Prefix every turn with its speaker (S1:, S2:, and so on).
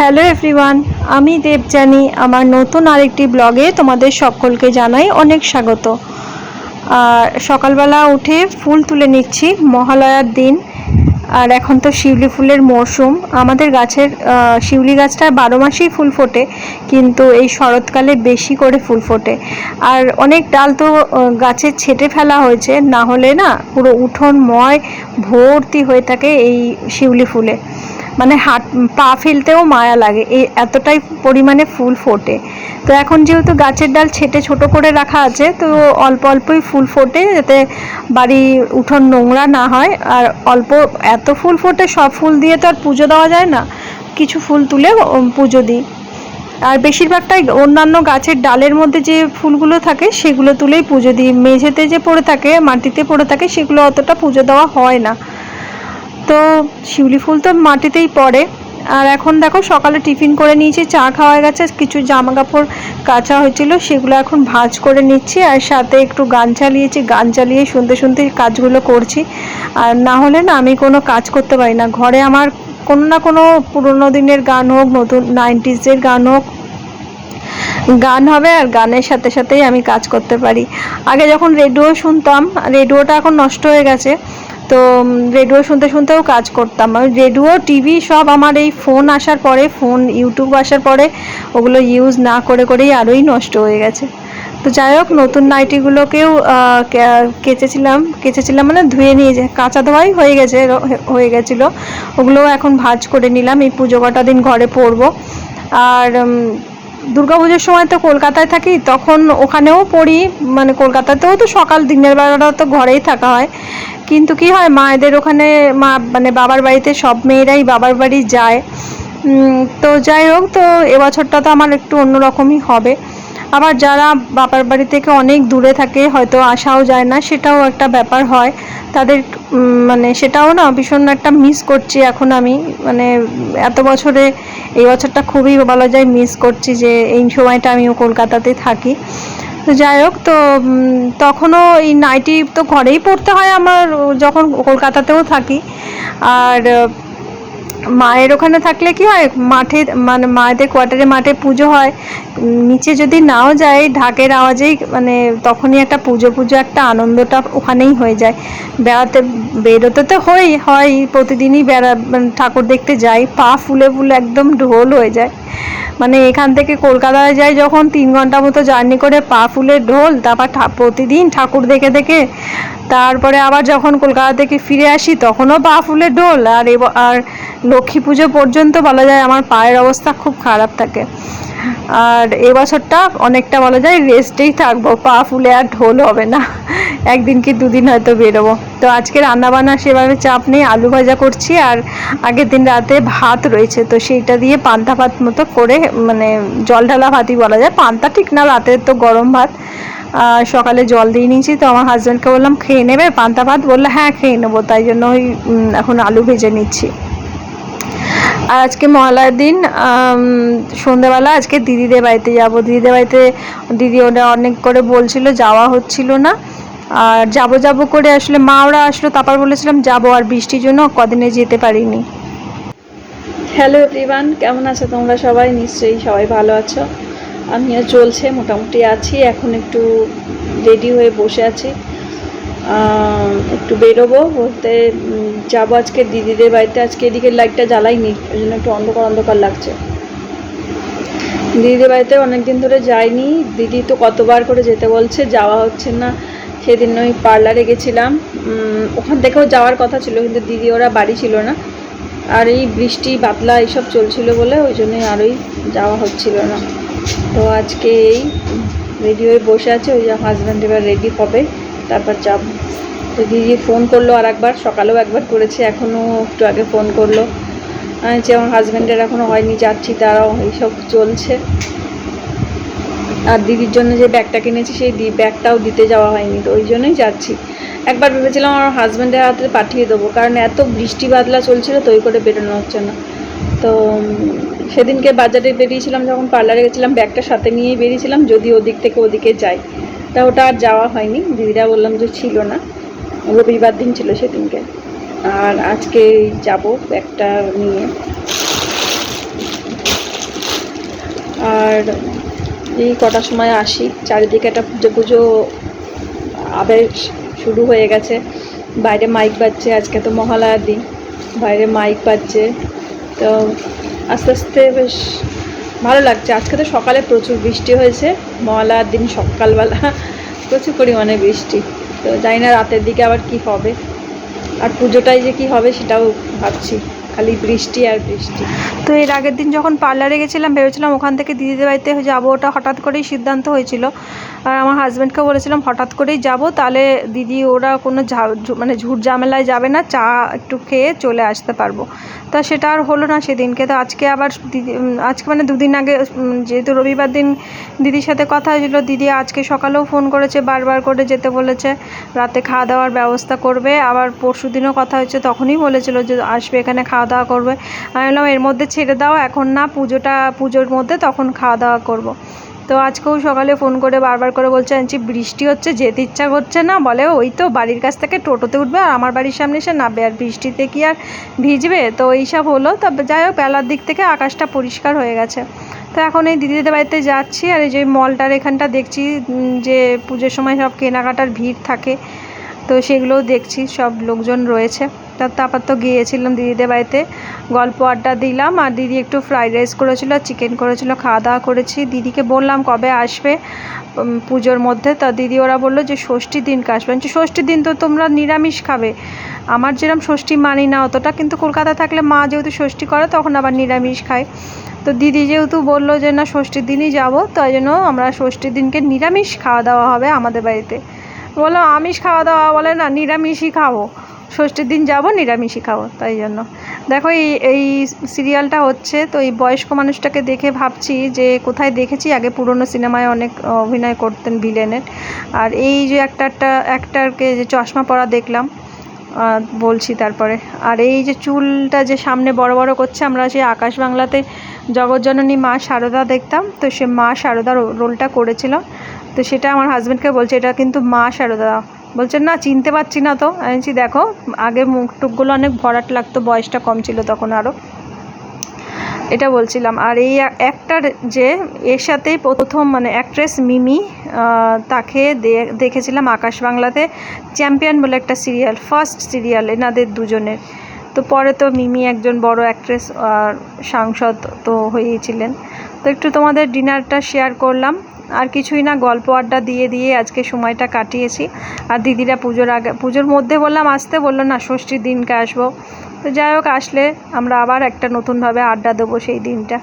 S1: Hello everyone, আমি দেবযানী। আমার নতুন আরেকটি ব্লগে তোমাদের সকলকে জানাই অনেক স্বাগত। আর সকালবেলা উঠে ফুল তুলে নিচ্ছি, মহালয়ার দিন। আর এখন তো শিউলি ফুলের মরশুম। আমাদের গাছের শিউলি গাছটা 12 মাসেই ফুল ফোটে, কিন্তু এই শরৎকালে বেশি করে ফুল ফোটে। আর অনেক ডাল তো গাছের ছেঁটে ফেলা হয়েছে, না হলে না পুরো উঠোনময় ভর্তি হয়ে থাকে এই শিউলি ফুলে। মানে পা ফেলতেও মায়া লাগে, এই এতটাই পরিমাণে ফুল ফোটে। তো এখন যেহেতু গাছের ডাল ছেটে ছোট করে রাখা আছে, তো অল্প অল্পই ফুল ফোটে, যাতে বাড়ি উঠোন নোংরা না হয়। আর অল্প এত ফুল ফোটে, সব ফুল দিয়ে তো আর পুজো দেওয়া যায় না, কিছু ফুল তুলে পুজো দিই। আর বেশিরভাগটাই অন্যান্য গাছের ডালের মধ্যে যে ফুলগুলো থাকে সেগুলো তুলেই পুজো দিই। মেঝেতে যে পড়ে থাকে, মাটিতে পড়ে থাকে, সেগুলো অতটা পুজো দেওয়া হয় না। তো শিউলি ফুল তো মাটিতেই পড়ে। আর এখন দেখো সকালে টিফিন করে নিয়েছি, চা খাওয়া গেছে, কিছু জামা কাপড় কাচা হয়েছিল সেগুলো এখন ভাঁজ করে নিচ্ছি। আর সাথে একটু গান চালিয়েছি, গান চালিয়ে শুনতে শুনতে কাজগুলো করছি। আর না হলে না আমি কোনো কাজ করতে পারি না। ঘরে আমার কোনো না কোনো পুরোনো দিনের গান হোক, নতুন 90s গান হোক, গান হবে। আর গানের সাথে সাথেই আমি কাজ করতে পারি। আগে যখন রেডিও শুনতাম, রেডিওটা এখন নষ্ট হয়ে গেছে, তো রেডিও শুনতে শুনতেও কাজ করতাম। রেডিও টিভি সব আমার এই ফোন আসার পরে, ফোন ইউটিউব আসার পরে ওগুলো ইউজ না করে করেই আরোই নষ্ট হয়ে গেছে। তো যাই হোক, নতুন নাইটিগুলোকেও কেচেছিলাম মানে ধুয়ে নিয়ে কাঁচা ধোয়াই হয়ে গেছিলো। ওগুলোও এখন ভাঁজ করে নিলাম, এই পুজো কটা দিন ঘরে পরবো। আর দুর্গাপুজোর সময় তো কলকাতায় থাকি, তখন ওখানেও পড়ি। মানে কলকাতাতেও তো সকাল দিনের বেলাটা তো ঘরেই থাকা হয়, কিন্তু কি হয়, মায়েদের ওখানে মানে বাবার বাড়িতে সব মেয়েরাই বাবার বাড়ি যায়। তো যাই হোক, তো এবছরটা তো আমার একটু অন্যরকমই হবে। আবার যারা বাবার বাড়ি থেকে অনেক দূরে থাকে, হয়তো আসাও যায় না, সেটাও একটা ব্যাপার হয় তাদের। মানে সেটাও না ভীষণ একটা মিস করছি এখন আমি। মানে এত বছরে এই বছরটা খুবই বলা যায় মিস করছি, যে এই সময়টা আমিও কলকাতাতে থাকি। তো যাই হোক, তো তখনও এই নাইটি তো ঘরেই পড়তে হয় আমার, যখন কলকাতাতেও থাকি। আর মায়ের ওখানে থাকলে কি হয়, মাঠে মানে মায়েদের কোয়ার্টারে মাঠে পুজো হয়, নিচে যদি নাও যায় ঢাকের আওয়াজেই মানে তখনই একটা পুজো একটা আনন্দটা ওখানেই হয়ে যায়। বেরোতে তো হয় প্রতিদিনই মানে ঠাকুর দেখতে যাই, পা ফুলে ফুলে একদম ঢোল হয়ে যায়। মানে এখান থেকে কলকাতায় যাই যখন, 3 ঘন্টা মতো জার্নি করে, পা ফুলে ঢোল। তারপর প্রতিদিন ঠাকুর দেখে দেখে তারপরে আবার যখন কলকাতা থেকে ফিরে আসি, তখনও পা ফুলে ঢোল। আর লক্ষ্মী পুজো পর্যন্ত বলা যায় আমার পায়ের অবস্থা খুব খারাপ থাকে। আর এবছরটা অনেকটা বলা যায় রেস্টেই থাকবো, পা ফুলে আর ঢোল হবে না। একদিন কি দুদিন হয়তো বেরোবো। তো আজকে রান্নাবান্না সেভাবে চাপ নেই, আলু ভাজা করছি। আর আগের দিন রাতে ভাত রয়েছে, তো সেইটা দিয়ে পান্তা ভাত মতো করে, মানে জল ঢালা ভাতই বলা যায়, পান্তা ঠিক না, রাতের তো গরম ভাত। সকালে জল দিয়ে নিয়েছি, তো আমার হাজব্যান্ডকে বললাম খেয়ে নেবে পান্তা ভাত, বললে হ্যাঁ খেয়ে নেবো। তাই জন্য এখন আলু ভেজে নিচ্ছি। আর আজকে মহালয়ার দিন, সন্ধ্যাবেলা আজকে দিদিদের বাড়িতে যাবো। দিদিদের বাড়িতে দিদি ওরা অনেক করে বলছিল, যাওয়া হচ্ছিল না। আর যাবো করে আসলে মা ওরা আসলো, তারপর বলেছিলাম যাবো, আর বৃষ্টির জন্য কদিনে যেতে পারিনি।
S2: হ্যালো এভরিওয়ান, কেমন আছো তোমরা সবাই? নিশ্চয়ই সবাই ভালো আছো। আমিও চলছে, মোটামুটি আছি। এখন একটু রেডি হয়ে বসে আছি, একটু বেরোবো বলতে যাবো আজকে দিদিদের বাড়িতে। আজকে এদিকে লাইটটা জ্বালাইনি, ওই জন্য একটু অন্ধকার অন্ধকার লাগছে। দিদিদের বাড়িতে অনেকদিন ধরে যাইনি, দিদি তো কতবার করে যেতে বলছে, যাওয়া হচ্ছে না। সেদিন ওই পার্লারে গেছিলাম, ওখান থেকেও যাওয়ার কথা ছিল, কিন্তু দিদি ওরা বাড়ি ছিল না। আর এই বৃষ্টি বাদলা এইসব চলছিল বলে ওই জন্যই আরই যাওয়া হচ্ছিল না। তো আজকে এই রেডি হয়ে বসে আছে, ওই যে হাজব্যান্ড এবার রেডি হবে, তারপর যাব। তো দিদি ফোন করলো আর একবার, সকালেও একবার করেছে, এখনও একটু আগে ফোন করলো যে আমার হাজব্যান্ডের এখনও হয়নি, যাচ্ছি তারাও, এইসব চলছে। আর দিদির জন্য যে ব্যাগটা কিনেছি সেই ব্যাগটাও দিতে যাওয়া হয়নি, তো ওই জন্যই যাচ্ছি। একবার ভেবেছিলাম আমার হাজব্যান্ডের হাতে পাঠিয়ে দেবো, কারণ এত বৃষ্টি বাদলা চলছিল তো ওই করে বেরোনো হচ্ছে না। তো সেদিনকে বাজারে বেরিয়েছিলাম, যখন পার্লারে গেছিলাম ব্যাগটা সাথে নিয়েই বেরিয়েছিলাম, যদি ওদিক থেকে ওদিকে যাই। তা ওটা আর যাওয়া হয়নি, দিদিরা বললাম যে ছিল না, রবিবার দিন ছিল সেদিনকে। আর আজকে যাব ব্যাগটা নিয়ে। এই কটার সময় আসি, চারিদিকে একটা পুজো পুজো আবেগ শুরু হয়ে গেছে। বাইরে মাইক বাজছে, আজকে তো মহালয়ার দিন, বাইরে মাইক বাজছে। তো আস্তে আস্তে বেশ ভালো লাগছে। আজকে তো সকালে প্রচুর বৃষ্টি হয়েছে, মহালয়ার দিন সকালবেলা প্রচুর পরিমাণে বৃষ্টি। তো জানি না রাতের দিকে আবার কি হবে, আর পুজোটাই যে কি হবে সেটাও ভাবছি, খালি বৃষ্টি আর বৃষ্টি।
S1: তো এর আগের দিন যখন পার্লারে গেছিলাম ভেবেছিলাম ওখান থেকে দিদিদের বাড়িতে যাবো, ওটা হঠাৎ করেই সিদ্ধান্ত হয়েছিল। আর আমার হাজব্যান্ডকে বলেছিলাম হঠাৎ করেই যাব, তাহলে দিদি ওরা কোনো মানে ঝুট ঝামেলায় যাবে না, চা একটু খেয়ে চলে আসতে পারবো। তা সেটা আর হলো না সেদিনকে। তো আজকে আবার দিদি আজকে মানে দুদিন আগে যেহেতু রবিবার দিন দিদির সাথে কথা হয়েছিল, দিদি আজকে সকালেও ফোন করেছে, বারবার করে যেতে বলেছে, রাতে খাওয়া দাওয়ার ব্যবস্থা করবে। আবার পরশু দিনও কথা হয়েছে, তখনই বলেছিল যে আসবে এখানে খাওয়া দাওয়া করবে। আমি বললাম এর মধ্যে ছেড়ে দাও, এখন না, পুজোর মধ্যে তখন খাওয়া দাওয়া করব। তো আজকেও সকালে ফোন করে বারবার করে বলছে আনছি বৃষ্টি হচ্ছে, যেতে ইচ্ছা করছে না, বলে ওই তো বাড়ির কাছ থেকে টোটোতে উঠবে আর আমার বাড়ির সামনে এসে নামবে, আর বৃষ্টিতে কি আর ভিজবে। তো এইসব হলো। তবে যাই হোক বেলার দিক থেকে আকাশটা পরিষ্কার হয়ে গেছে। তো এখন এই দিদিদের বাড়িতে যাচ্ছি, আর এই যে মলটার এখানটা দেখছি যে পুজোর সময় সব কেনাকাটার ভিড় থাকে, তো সেগুলোও দেখছি, সব লোকজন রয়েছে। তারপর তো গিয়েছিলাম দিদিদের বাড়িতে, গল্প আড্ডা দিলাম, আর দিদি একটু ফ্রাইড রাইস করেছিল, চিকেন করেছিল, খাওয়া দাওয়া করেছি। দিদিকে বললাম কবে আসবে পুজোর মধ্যে, তা দিদি ওরা বললো যে ষষ্ঠীর দিনকে আসবে। ষষ্ঠীর দিন তো তোমরা নিরামিষ খাবে। আমার যেরকম ষষ্ঠী মানি না অতটা, কিন্তু কলকাতা থাকলে মা যেহেতু ষষ্ঠী করে তখন আবার নিরামিষ খায়। তো দিদি যেহেতু বললো যে না ষষ্ঠীর দিনই যাবো, তাই জন্য আমরা ষষ্ঠীর দিনকে নিরামিষ খাওয়া দাওয়া হবে আমাদের বাড়িতে। বললো আমিষ খাওয়া দাওয়া, বলে না নিরামিষই খাবো, ষষ্ঠীর দিন যাব নিরামিষই খাবো। তাই জন্য দেখো এই সিরিয়ালটা হচ্ছে। তো এই বয়স্ক মানুষটাকে দেখে ভাবছি যে কোথায় দেখেছি আগে, পুরনো সিনেমায় অনেক অভিনয় করতেন ভিলেনের। আর এই যে অ্যাক্টারকে যে চশমা পরা দেখলাম, বলছি তারপরে। আর এই যে চুলটা যে সামনে বড় বড় করছে, আমরা সেই আকাশ বাংলাতে জগৎজননী মা শারদা দেখতাম, তো সে মা শারদার রোলটা করেছিল। তো সেটা আমার হাজব্যান্ডকে বলছে এটা কিন্তু মা শারদা। বলছে না চিনতে পারছি না। তো আমি বলছি দেখো আগে মুখটুকগুলো অনেক ভরাট লাগতো, বয়সটা কম ছিল তখন আরও, এটা বলছিলাম। আর এই অ্যাক্টার যে এর সাথেই প্রথম মানে অ্যাক্ট্রেস মিমি, তাকে দেখেছিলাম আকাশ বাংলাতে চ্যাম্পিয়ন বলে একটা সিরিয়াল, ফার্স্ট সিরিয়াল এনাদের দুজনের। তো পরে তো মিমি একজন বড় অ্যাক্ট্রেস আর সাংসদ তো হয়েছিলেন। তো একটু তোমাদের ডিনারটা শেয়ার করলাম, আর কিছুই না, গল্প আড্ডা দিয়ে আজকে সময়টা কাটিয়েছি। আর দিদিরা পুজোর মধ্যে বললাম আসতে, বললো না ষষ্ঠীর দিনকে আসবো। তো যাই হোক আসলে আমরা আবার একটা নতুনভাবে আড্ডা দেবো সেই দিনটা।